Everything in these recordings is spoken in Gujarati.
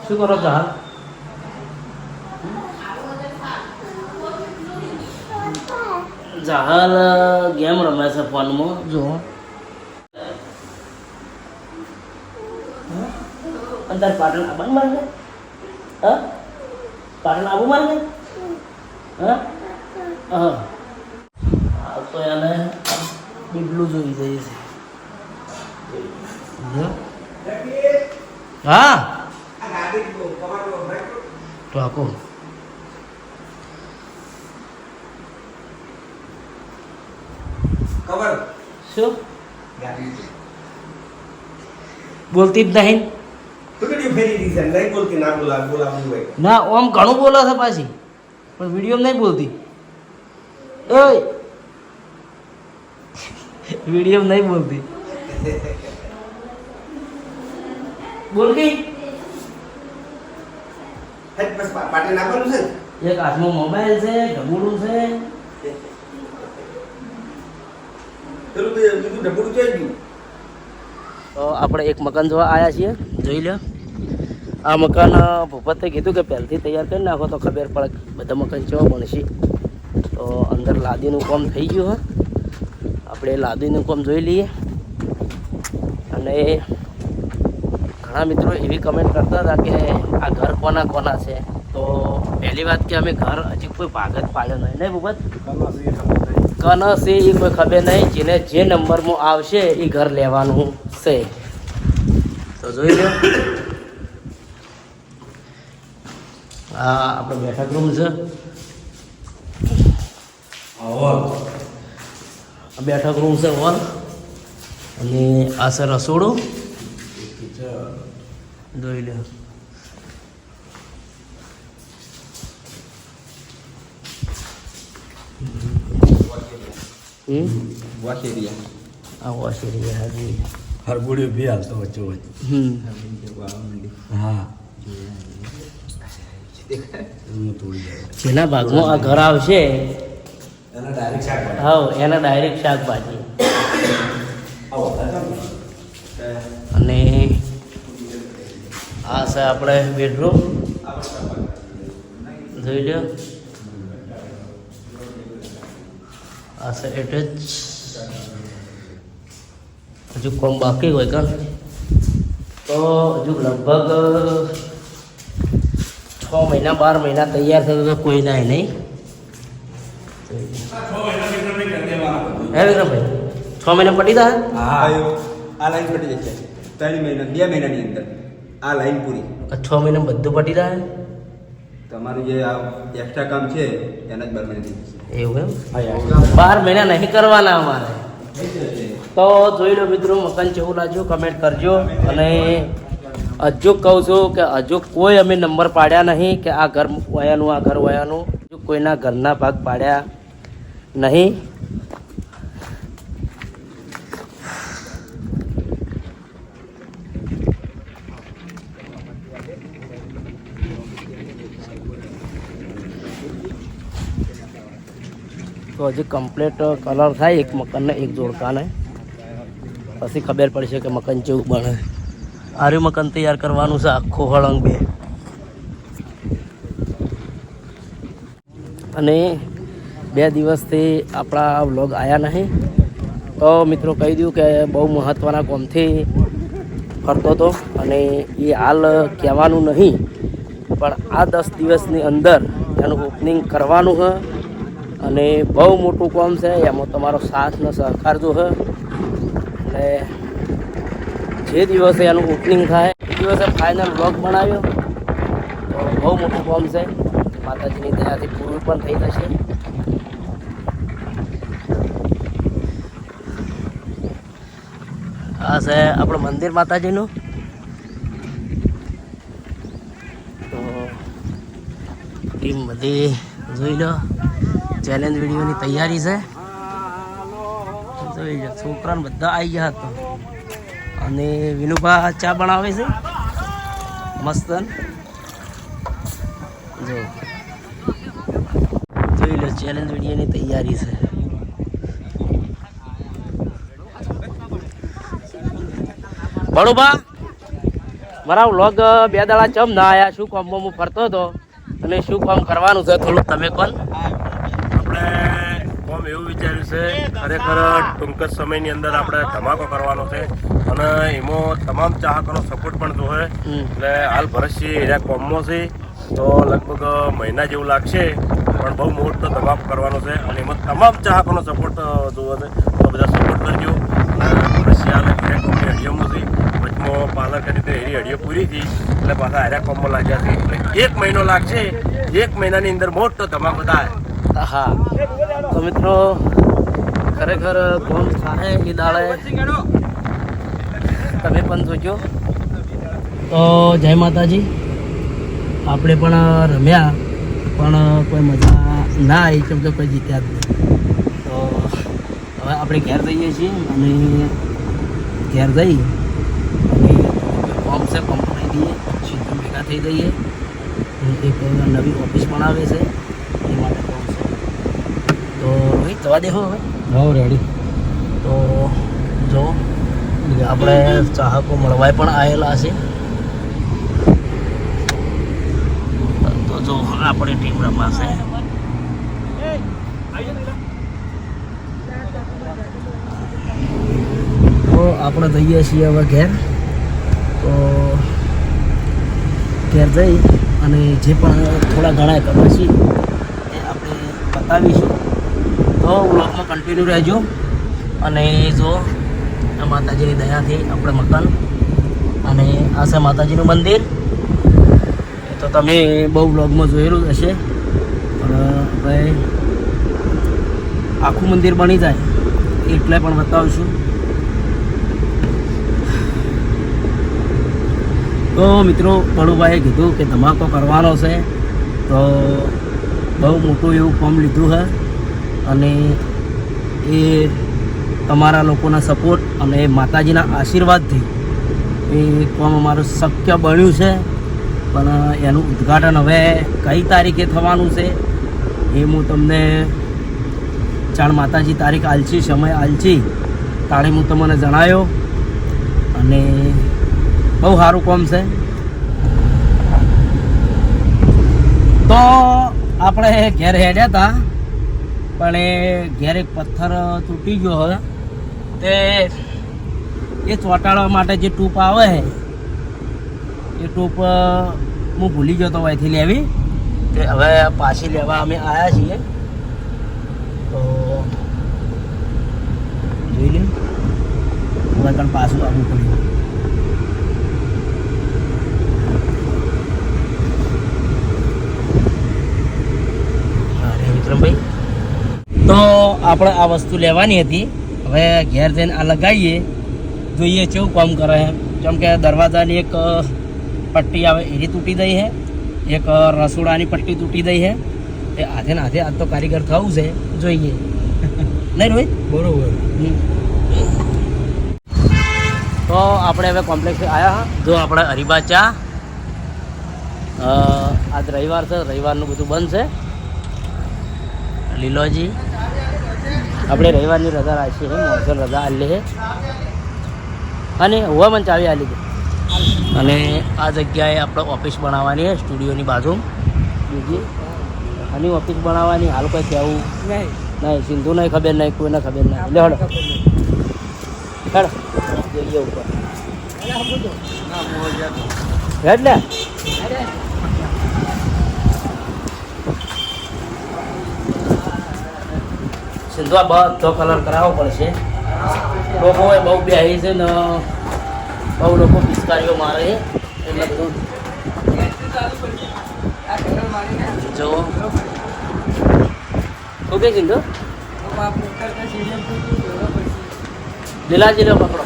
શું કરો છો હાલ? જહાલ ગેમ રમે છે ફોનમાં. જો અંદર પાટણ આબન મારે હા પાટણ આબુ મારે હા હા તો એને બીબલું જોઈ જઈએ છે. હા તો આખો ખબર શું બોલતી જ નહીં ના ઓમ ઘણું બોલે છે પાછી પણ વિડીયો નહીં બોલતી. ઓય વિડીયો નહીં બોલતી. બોલ કે પાટે નાખવાનું છે. એક હાથમાં મોબાઈલ છે, ઢબુડું છે. બીજું ઢબુડું જોઈ ગયું. તો આપણે એક મકાન જોવા આવ્યા છીએ. જોઈ લો આ મકાન ભૂપતે કીધું કે પહેલથી તૈયાર કરી નાખો તો ખબર પડે બધા મકાન કેવા બનશે. તો અંદર લાદીનું કામ થઈ ગયું હોય. આપણે લાદીનું કામ જોઈ લઈએ. અને ઘણા મિત્રો એવી કમેન્ટ કરતા હતા કે આ ઘર કોના કોના છે. તો પહેલી વાત કે અમે ઘર હજી કોઈ ભાગ જ પાડ્યો નહીં ભૂપત કનસે એ કોઈ ખબર નહીં. જેને જે નંબરમાં આવશે એ ઘર લેવાનું છે. તો જોઈ લો આ આપણો બેઠક રૂમ છે. બેઠક રૂમ છે હોલ અને આ છે રસોડું. જોઈ લો વોશ એરિયા આ વોશ એરિયા હાજી હરગુડી બી હાલતો વચ્ચે વચ્ચે. હા જેના ભાગમાં આ ઘર આવશે એના ડાયરેક્ટ શાકભાજી. હા એના ડાયરેક્ટ શાકભાજી. અને આ છે આપણે બેડરૂમ. જોઈ લો આ છે એટેચ. હજુ કોમ બાકી હોય કા તો હજુ લગભગ 6 મહિના 12 મહિના તૈયાર થતો તો કોઈ ના નહીં. હે વિક્રમભાઈ 6 મહિના પટી જાય. હા આ લાઈન પટી જશે 3 મહિના 2 મહિનાની અંદર આ લાઈન પૂરી. 6 મહિના બધું પટી જાય. તમારું જે આ એક્સ્ટ્રા કામ છે એના જ 12 મહિના થઈ જશે. એવું એમ 12 મહિના નહીં કરવાના અમારે. તો જોઈ લો મિત્રો મકાન કેવું લાગ્યું કમેન્ટ કરજો. અને હજુ કહું છું કે હજુ કોઈ અમે નંબર પાડ્યા નહીં કે આ ઘર વયાનું આ ઘર વયાનું. હજુ કોઈના ઘરના ભાગ પાડ્યા નહીં. તો હજી કમ્પ્લીટ કલર થાય એક મકાનને એક જોડકાને પછી ખબર પડશે કે મકાન કેવું બને. આર્યું મકાન તૈયાર કરવાનું છે આખો હળંગ બે. અને 2 દિવસથી આપણા વ્લોગ આવ્યા નહીં. તો મિત્રો કહી દઉં કે બહુ મહત્ત્વના કામથી ફરતો હતો અને એ હાલ કહેવાનું નહીં પણ આ 10 દિવસની અંદર એનું ઓપનિંગ કરવાનું છે. અને બહુ મોટું કામ છે એમાં તમારો સાથ ને સહકાર જો છે. અને જે દિવસે એનું ઓપનિંગ થાય એ દિવસે ફાઇનલ બ્લોગ બનાવ્યો તો બહુ મોટું કામ છે. માતાજીની દયાથી પૂરું પણ થઈ જશે. આ છે આપણું મંદિર માતાજીનું. તો ટીમ બધી જોઈ લો. ચેલેન્જ વિડીયોની તૈયારી છે. જોઈ લો છોકરાને બધા આવી ગયા હતા. અને વિનુભા ચા બનાવે છે મસ્ત. જો જોઈ લો ચેલેન્જ વિડીયોની તૈયારી છે. બરોબર મારા વ્લોગ 2 દાડા ચમ ના આયા, શું કામમાં હું ફરતો હતો અને શું કામ કરવાનું છે થોડુંક તમે કોણ? આપણે કોમ એવું વિચાર્યું છે, ખરેખર ટૂંક જ સમયની અંદર આપણે ધમાકો કરવાનો છે અને એમાં તમામ ચાહકોનો સપોર્ટ પણ જોવે. એટલે હાલ ભરતસિંહ એના કોમમાં છે તો લગભગ મહિના જેવું લાગશે, પણ બહુ મોટો ધમાકો કરવાનો છે અને એમાં તમામ ચાહકોનો સપોર્ટ જોવે છે. તો બધા સપોર્ટ કરજો. ભરતસિંહ હાલ એના કોમની હડિયામાં છે, વચમાં પાર્લર કરી તો એની હડિયો પૂરી થઈ એટલે પાછા એના કોમમાં લાગ્યા છે. એટલે 1 મહિનો લાગશે, 1 મહિનાની અંદર મોટો ધમાકો થાય. હા તો મિત્રો ખરેખર કોમ થાય એ દાડે તમે પણ જોજો. તો જય માતાજી. આપણે પણ રમ્યા પણ કોઈ મજા ના આવી, કેમ કે કોઈ જીત્યા જ નહીં. તો હવે આપણે ઘેર જઈએ છીએ અને ઘેર જઈ અને કોમ છે કોમ બનાવી દઈએ, સીધું ભેગા થઈ જઈએ. એક નવી ઓફિસ બનાવે છે એ માટે કોમ છે. તો રોહિત જવા દેખો હવે. હા રેડી. તો જો આપણે ચાહકો મળવાય પણ આવેલા છે. તો જો આપણે ટીમ રમાશે. તો આપણે જઈએ છીએ હવે ઘેર. તો ઘેર જઈ અને જે પણ થોડા ઘણા કરવા છીએ એ આપણે બતાવીશું. તો વ્લોગમાં કન્ટિન્યુ રહેજો. અને જો આ માતાજીની દયાથી આપણે મકાન અને આ છે માતાજીનું મંદિર. તો તમે બહુ વ્લોગમાં જોયેલું જ હશે, પણ હવે આખું મંદિર બની જાય એટલે પણ બતાવીશું. તો મિત્રો પડુભાઈએ કીધું કે ધમાકો કરવાનો છે, તો બહુ મોટું એવું કામ લીધું છે અને એ તમારા લોકોના સપોર્ટ અને માતાજીના આશીર્વાદથી એ કામ અમારું શક્ય બન્યું છે. પણ એનું ઉદ્ઘાટન હવે કઈ તારીખે થવાનું છે એ હું તમને જાણ માતાજી તારીખ આલછી, સમય આલછી તાણે હું તમને જણાવ્યો. અને બહુ સારું કામ છે. તો આપણે ઘેર હેડ્યા હતા પણ એ ઘેર એક પથ્થર તૂટી ગયો હોય તે એ ચોંટાડવા માટે જે ટૂપ આવે છે એ ટૂપ હું ભૂલી ગયો તો અહીંથી લેવી, તે હવે પાછી લેવા અમે આવ્યા છીએ. તો જોઈ લે હવે પણ પાછું આવવું પડ્યું. વિક્રમભાઈ તો આપણે આ વસ્તુ લેવાની હતી. હવે ઘેર જઈને આ લગાવીએ, જોઈએ કેવું કામ કરે છે. કેમ કે દરવાજાની એક પટ્ટી આવે એની તૂટી ગઈ છે, એક રસોડાની પટ્ટી તૂટી ગઈ છે. એ હાથે ને હાથે આજ તો કારીગર થવું છે, જોઈએ નહીં રોહિત? બરોબર. તો આપણે હવે કોમ્પ્લેક્સ આવ્યા. જો આપણે હરિભા ચા, આજ રવિવાર છે, રવિવારનું બધું બંધ છે. લીલોજી આપણે રવિવારની રજા રાખીએ, મોસમ રજા આલી છે અને હવા મને ચાવી આલી છે. અને આ જગ્યાએ આપણે ઓફિસ બનાવવાની છે સ્ટુડિયોની બાજુ બીજી, આની ઓફિસ બનાવવાની. હાલ કોઈ કહેવું નહીં, સિંધુ નહીં ખબર નહીં, કોઈને ખબર નહીં. એટલે હડો હેડ જોઈએ ઉપર હેડ ને. સિંધુ આ બધો કલર કરાવવો પડશે. લોકો બહુ બેહી છે ને બહુ લોકો પિચકારીઓ મારે છે એટલે બધું જો શું કે સિંધુ લીલાજી લો પકડો.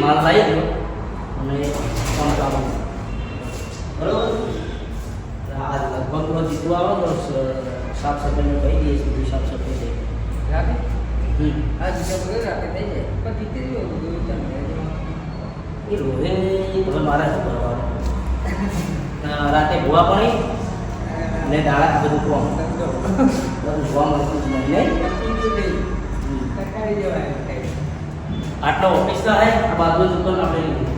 માલ લાવી દો અને બરોબર. આ લગભગ જીતવા આવે તો સાફ સફાઈને કહી દઈએ, સીધી સાફ સફાઈ થઈ હમ. એ રોહે હવે મારા શું કરવાનું રાતે ભૂવા પાણી ને દાડા બધું કોમ બધું જોવા મળતું જ નહીં આટલો ઓફિસ હે આ બાજુ દુકાન આપણે